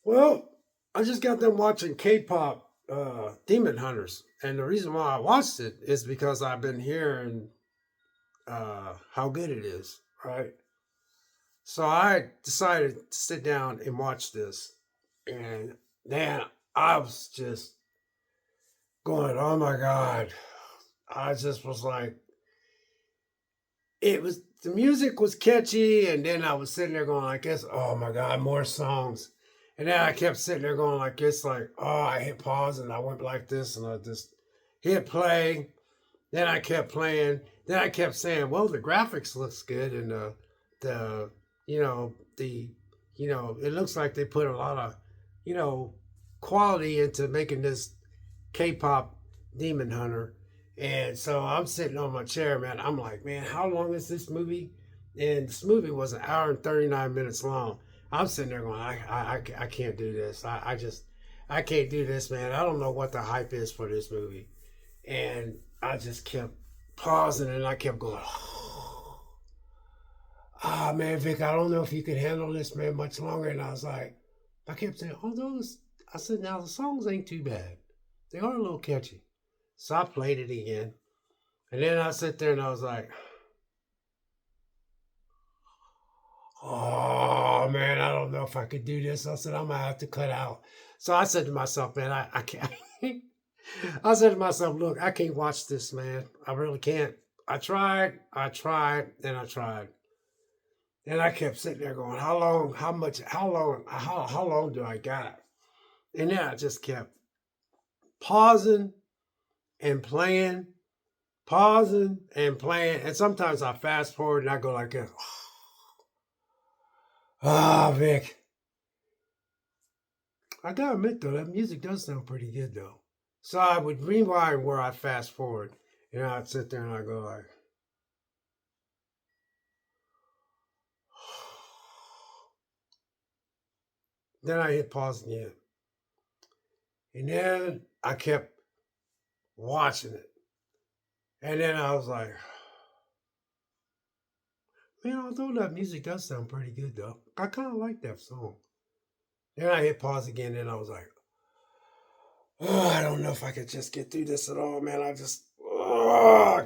Well, I just got done watching K-pop Demon Hunters, and the reason why I watched it is because I've been hearing how good it is, right? So I decided to sit down and watch this, and man, I was just going, "Oh my god!" I just was like, it was the music was catchy, and then I was sitting there going like this, "Oh my god, more songs." And then I kept sitting there going like this, like, oh, I hit pause and I went like this and I just hit play. Then I kept playing. Then I kept saying, well, the graphics looks good and the you know, the it looks like they put a lot of, you know, quality into making this K-pop Demon Hunter. And so I'm sitting on my chair, man. I'm like, man, how long is this movie? And this movie was an hour and 39 minutes long. I'm sitting there going, I can't do this. I can't do this, man. I don't know what the hype is for this movie. And I just kept pausing and I kept going, ah, man, Vic, I don't know if you can handle this, man, much longer. And I was like, I kept saying, oh, those, I said, now the songs ain't too bad. They are a little catchy. So I played it again. And then I sit there and I was like, oh, man, I don't know if I could do this. I said, I'm going to have to cut out. So I said to myself, man, I can't. I said to myself, look, I can't watch this, man. I really can't. I tried, and I tried. And I kept sitting there going, how long, how much, how long do I got? And then I just kept pausing and playing, pausing and playing. And sometimes I fast forward and I go like this. Ah, Vic. I gotta admit though, that music does sound pretty good though. So I would rewind where I fast forward. And I'd sit there and I go like, then I hit pause again. And then I kept watching it. And then I was like, man, although that music does sound pretty good though, I kind of like that song. Then I hit pause again, and I was like, oh, I don't know if I could just get through this at all, man. I just, oh.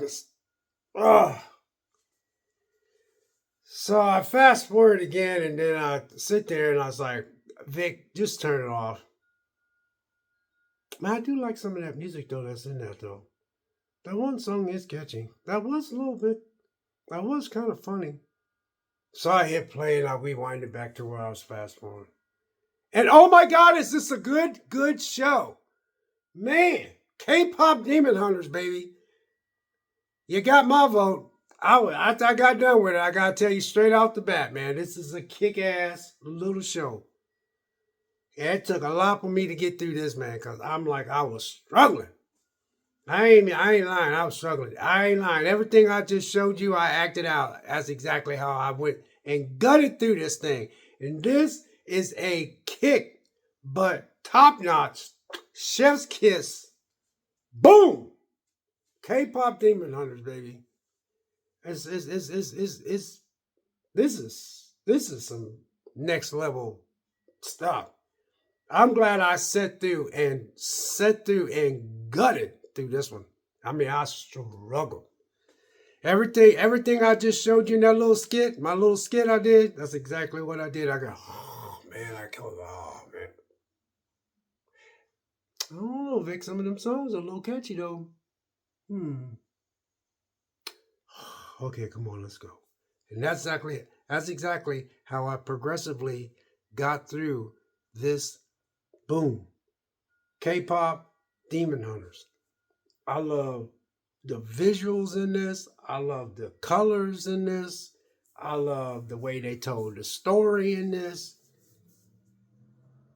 So I fast forward again, and then I sit there, and I was like, Vic, just turn it off. Man, I do like some of that music though that's in that though. That one song is catchy. That was a little bit. That was kind of funny. So I hit play and I rewinded back to where I was fast forward. And oh my God, is this a good show? Man, K-pop Demon Hunters, baby. You got my vote. After I got done with it, I gotta tell you straight off the bat, man, this is a kick-ass little show. And it took a lot for me to get through this, man, because I'm like, I was struggling. I ain't lying. I was struggling. I ain't lying. Everything I just showed you, I acted out. That's exactly how I went and gutted through this thing. And this is a kick, but top notch, chef's kiss. Boom! K-pop Demon Hunters, baby. It's this is some next level stuff. I'm glad I sat through and gutted through this one. I mean, I struggled. Everything I just showed you in that little skit, my little skit I did, that's exactly what I did. I go, oh man, oh man. I don't know, Vic. Some of them songs are a little catchy though. Hmm. Okay, come on, let's go. And that's exactly how I progressively got through this boom. K-pop Demon Hunters. I love the visuals in this. I love the colors in this. I love the way they told the story in this.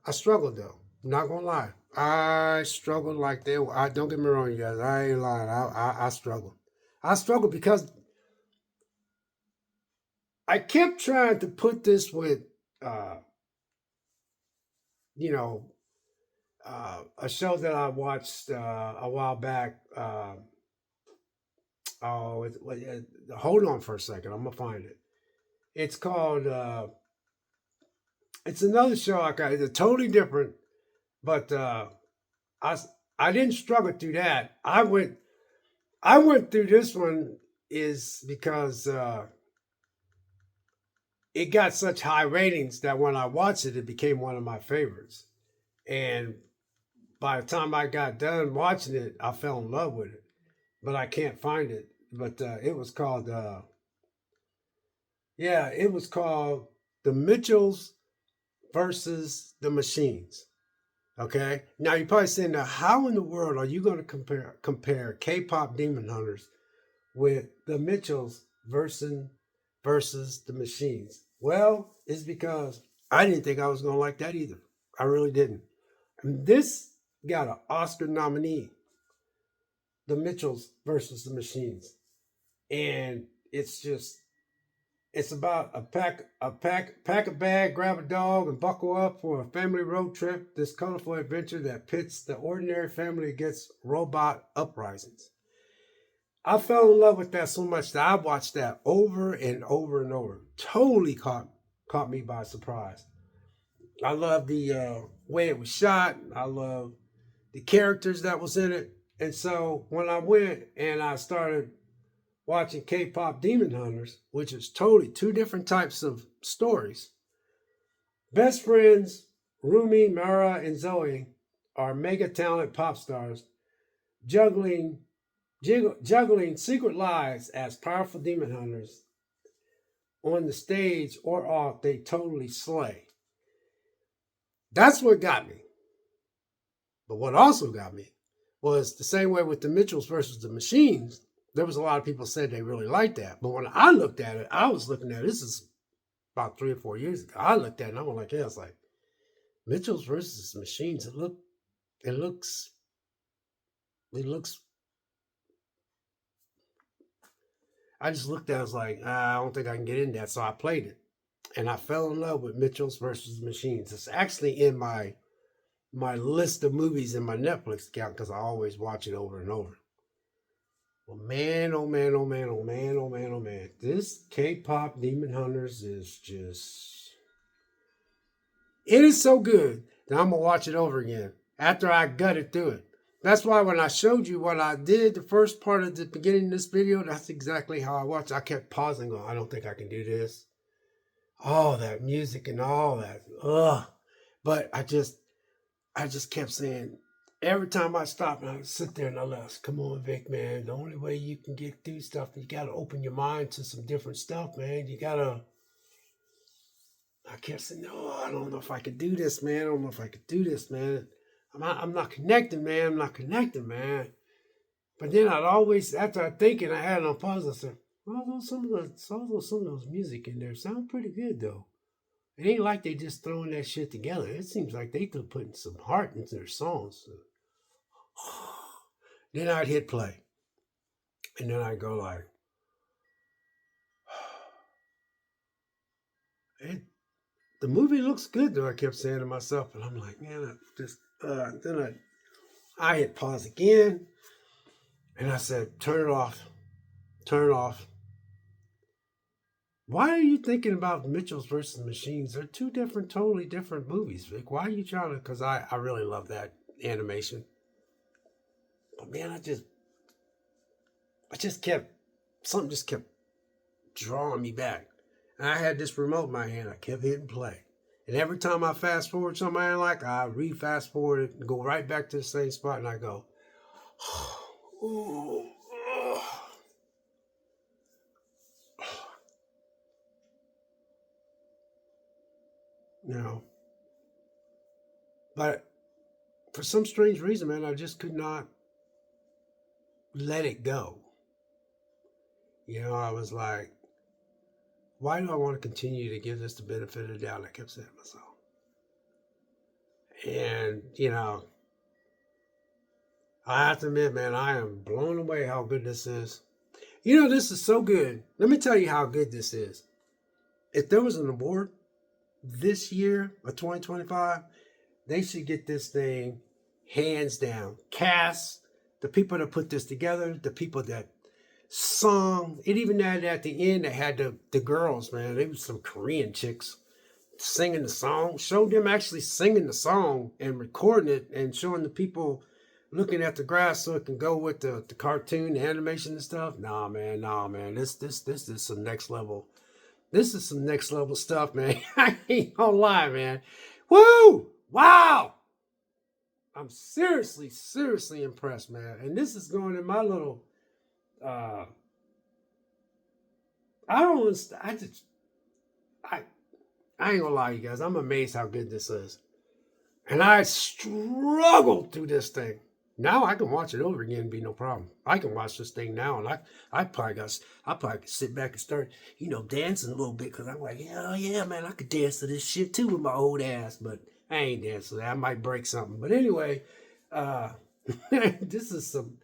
I struggled though. Not gonna lie. I struggled like they. I don't get me wrong, you guys. I ain't lying. I struggled. I struggled because I kept trying to put this with, uh, you know, a show that I watched a while back. Hold on for a second. I'm gonna find it. It's called It's another show I got. It's totally different, but I I didn't struggle through that. I went through this one is because it got such high ratings that when I watched it, it became one of my favorites. And by the time I got done watching it, I fell in love with it. But I can't find it. But it was called, yeah, it was called The Mitchells versus the Machines. Okay. Now you're probably saying, now how in the world are you going to compare K-pop Demon Hunters with the Mitchells versus the Machines? Well, it's because I didn't think I was going to like that either. I really didn't. And this got an Oscar nominee, the Mitchells versus the Machines, and it's about pack a bag, grab a dog, and buckle up for a family road trip. This colorful adventure that pits the ordinary family against robot uprisings. I fell in love with that so much that I watched that over and over and over. Totally caught me by surprise. I love the way it was shot. I love the characters that was in it. And so when I went and I started watching K-pop Demon Hunters, which is totally two different types of stories. Best friends Rumi, Mara, and Zoe are mega talented pop stars juggling juggling secret lives as powerful demon hunters. On the stage or off, they totally slay. That's what got me. But what also got me was the same way with the Mitchells versus the Machines. There was a lot of people said they really liked that. But when I looked at it, I was looking at it, this is about 3 or 4 years ago. I looked at it and I was like, yeah, it's like Mitchells versus Machines. It looks, it looks. I just looked at it, I was like, I don't think I can get in that. So I played it. And I fell in love with Mitchells versus Machines. It's actually in my list of movies in my Netflix account because I always watch it over and over. Well, man, oh man, oh man, oh man, oh man, oh man. This K-pop Demon Hunters is just, it is so good that I'm going to watch it over again after I gutted through it. That's why when I showed you what I did, the first part of the beginning of this video, that's exactly how I watched. I kept pausing going, I don't think I can do this. All that music and all that. Ugh. But I just kept saying, every time I stop and I sit there and I laugh, come on, Vic, man. The only way you can get through stuff, you got to open your mind to some different stuff, man. I kept saying, no, I don't know if I could do this, man. I don't know if I could do this, man. I'm not connecting, man. I'm not connecting, man. But then I'd always, after I think and I had it on pause, I said, although some of those music in there sound pretty good, though. It ain't like they just throwing that shit together. It seems like they could putting some heart into their songs. Then I'd hit play. And then I'd go like, it, the movie looks good though, I kept saying to myself. And I'm like, man, then I hit pause again. And I said, turn it off. Turn it off. Why are you thinking about Mitchells versus Machines? They're two totally different movies, Vic. Why are you trying to? Because I really love that animation. But man, something just kept drawing me back. And I had this remote in my hand. I kept hitting play. And every time I fast forward something I like, I re-fast forward it and go right back to the same spot. And I go, ooh, you know. But for some strange reason, man, I just could not let it go. You know, I was like, why do I want to continue to give this the benefit of the doubt? I kept saying to myself. And, you know, I have to admit, man, I am blown away how good this is. You know, this is so good. Let me tell you how good this is. If there was an award this year of 2025, they should get this thing hands down. Cast, the people that put this together, the people that sung. It even had at the end, they had the girls, man. They were some Korean chicks singing the song, showed them actually singing the song and recording it and showing the people looking at the grass so it can go with the cartoon, the animation and stuff. Nah, man. This is some next level. This is some next level stuff, man. I ain't gonna lie, man. Woo! Wow! I'm seriously impressed, man. And this is going in my little uh I don't understand. I I ain't gonna lie, you guys. I'm amazed how good this is. And I struggled through this thing. Now I can watch it over again and be no problem. I can watch this thing now, and I probably could sit back and start, dancing a little bit because I'm like, hell yeah, man, I could dance to this shit too with my old ass, but I ain't dancing. I might break something. But anyway, uh, this is some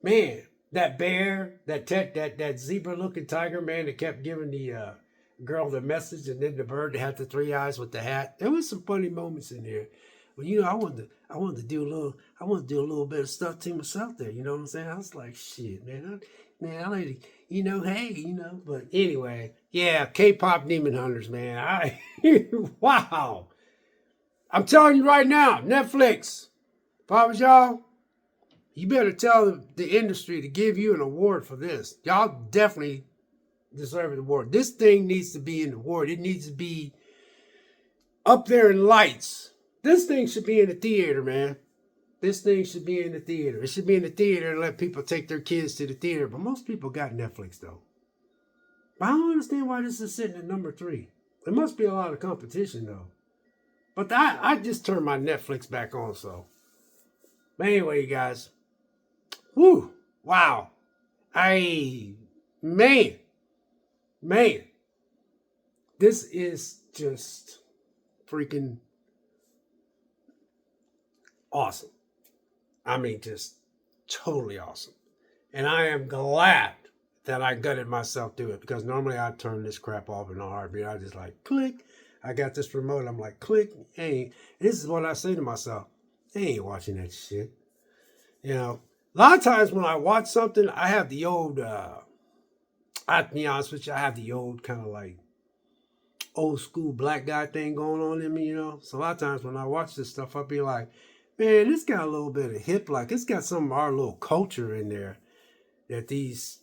man. That bear, that zebra looking tiger, man, that kept giving the girl the message, and then the bird that had the three eyes with the hat. There was some funny moments in there. But I wanted to do a little bit of stuff to myself there. You know what I'm saying? I was like, shit, man, I like to, hey, But anyway, yeah, K-pop Demon Hunters, man. Wow. I'm telling you right now, Netflix. If I was y'all, you better tell the industry to give you an award for this. Y'all definitely deserve an award. This thing needs to be an award. It needs to be up there in lights. This thing should be in the theater, man. This thing should be in the theater. It should be in the theater and let people take their kids to the theater. But most people got Netflix, though. But I don't understand why this is sitting at number 3. There must be a lot of competition, though. But I just turned my Netflix back on, so. But anyway, you guys. Woo. Wow. Man. This is just freaking awesome. I mean, just totally awesome. And I am glad that I gutted myself through it, because normally I turn this crap off in a heartbeat. I just like click. I got this remote. I'm like click. This is what I say to myself. I ain't watching that shit. A lot of times when I watch something, I have the old. I have to be honest with you. I have the old kind of like old school black guy thing going on in me. So a lot of times when I watch this stuff, I'll be like, man, it's got a little bit of hip, like it's got some of our little culture in there that these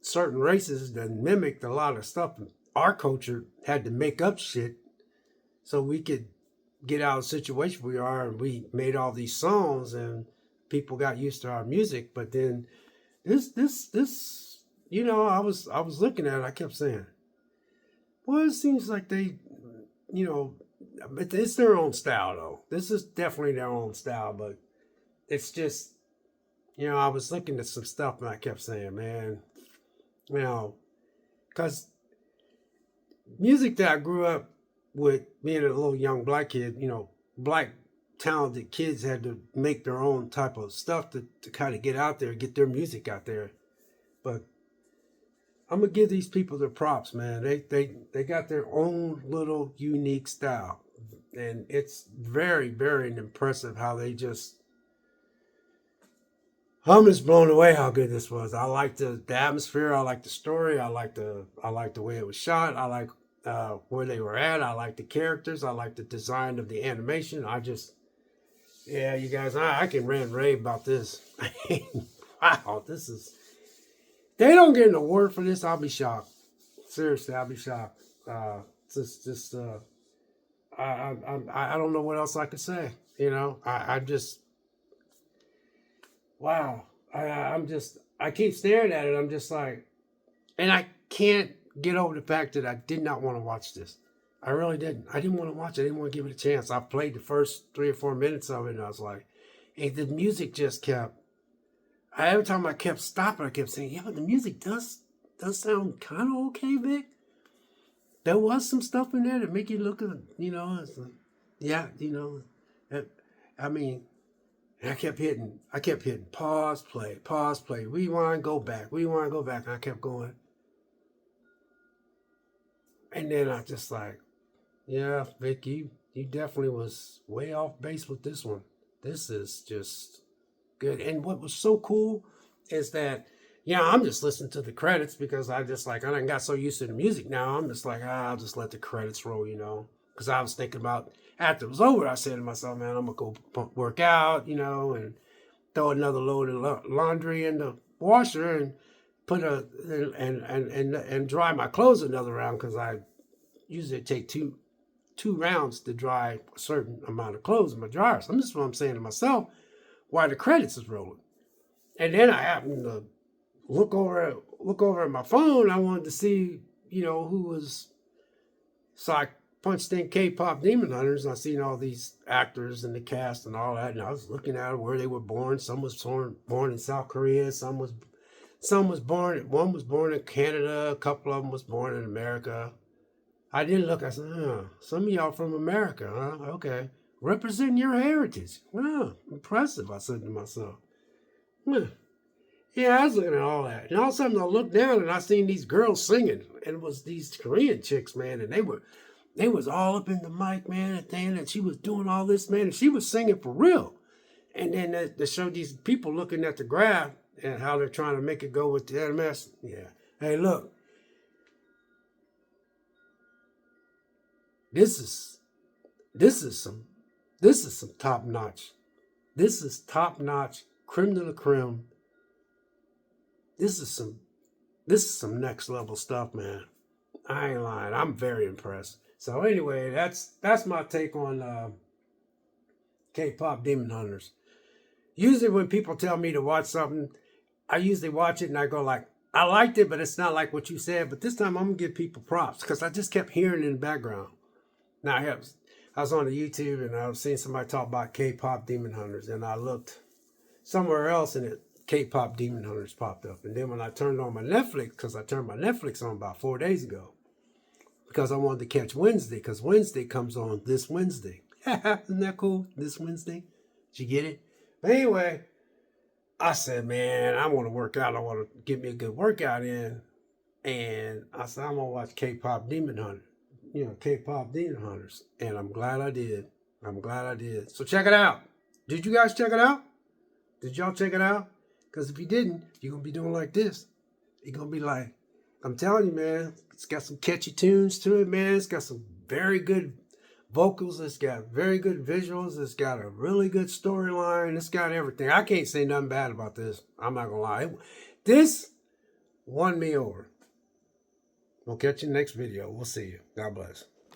certain races that mimicked a lot of stuff. Our culture had to make up shit so we could get out of the situation we are, and we made all these songs and people got used to our music. But then this, I was looking at it, I kept saying, well, it seems like they, but it's their own style, though. This is definitely their own style, but it's just, I was looking at some stuff and I kept saying, man, because music that I grew up with, being a little young black kid, black talented kids had to make their own type of stuff to kind of get out there, get their music out there. But I'm gonna give these people their props, man. They got their own little unique style, and it's very, very impressive how they just. I'm just blown away how good this was. I like the atmosphere. I like the story. I like the way it was shot. I like where they were at. I like the characters. I like the design of the animation. Yeah, you guys, I can rant and rave about this. Wow, this is. They don't get an award for this, I'll be shocked. Seriously, I'll be shocked. I don't know what else I could say. I just, wow. I keep staring at it. I'm just like, and I can't get over the fact that I did not want to watch this. I really didn't. I didn't want to watch it. I didn't want to give it a chance. I played the first 3 or 4 minutes of it, and I was like, hey, the music just kept. Every time I kept stopping, I kept saying, yeah, but the music does sound kind of okay, Vic. There was some stuff in there that make you look at, yeah, I mean, and I kept hitting pause, play, rewind, go back, and I kept going. And then I just like, yeah, Vic, you definitely was way off base with this one. This is just good. And what was so cool is that Yeah, I'm just listening to the credits because I just like I done got so used to the music now. I'm just like, I'll just let the credits roll, you know. Because I was thinking about after it was over, I said to myself, man, I'm gonna go work out, you know, and throw another load of laundry in the washer and put a and dry my clothes another round because I usually take two rounds to dry a certain amount of clothes in my dryer. So this is what I'm saying to myself while the credits is rolling. And then I happened to look over at my phone. I wanted to see, you know, who was. So I punched in K-pop Demon Hunters, and I seen all these actors and the cast and all that. And I was looking at where they were born. Some was born in South Korea. Some was born. One was born in Canada. A couple of them was born in America. I didn't look. I said, some of y'all from America, huh? Okay, representing your heritage. Wow, impressive. I said to myself. Huh. Yeah, I was looking at all that. And all of a sudden I looked down and I seen these girls singing. And it was these Korean chicks, man, and they was all up in the mic, man, at the end, and she was doing all this, man, and she was singing for real. And then they showed these people looking at the graph and how they're trying to make it go with the NMS. Yeah. Hey, look, this is this is some this is some top notch. This is top notch, creme de la creme. This is some next level stuff, man. I ain't lying. I'm very impressed. So anyway, that's my take on K-pop Demon Hunters. Usually when people tell me to watch something, I usually watch it and I go like, I liked it, but it's not like what you said. But this time I'm gonna give people props because I just kept hearing it in the background. Now I was on the YouTube and I was seeing somebody talk about K-pop Demon Hunters, and I looked somewhere else and it K-pop Demon Hunters popped up. And then when I turned on my Netflix, because I turned my Netflix on about 4 days ago, because I wanted to catch Wednesday, because Wednesday comes on this Wednesday. Isn't that cool? This Wednesday? Did you get it? But anyway, I said, man, I want to work out. I want to get me a good workout in. And I said, I'm going to watch K-pop Demon Hunter. You know, K-pop Demon Hunters. And I'm glad I did. I'm glad I did. So check it out. Did you guys check it out? Did y'all check it out? Because if you didn't, you're going to be doing like this. You're going to be like, I'm telling you, man, it's got some catchy tunes to it, man. It's got some very good vocals. It's got very good visuals. It's got a really good storyline. It's got everything. I can't say nothing bad about this. I'm not going to lie. This won me over. We'll catch you next video. We'll see you. God bless.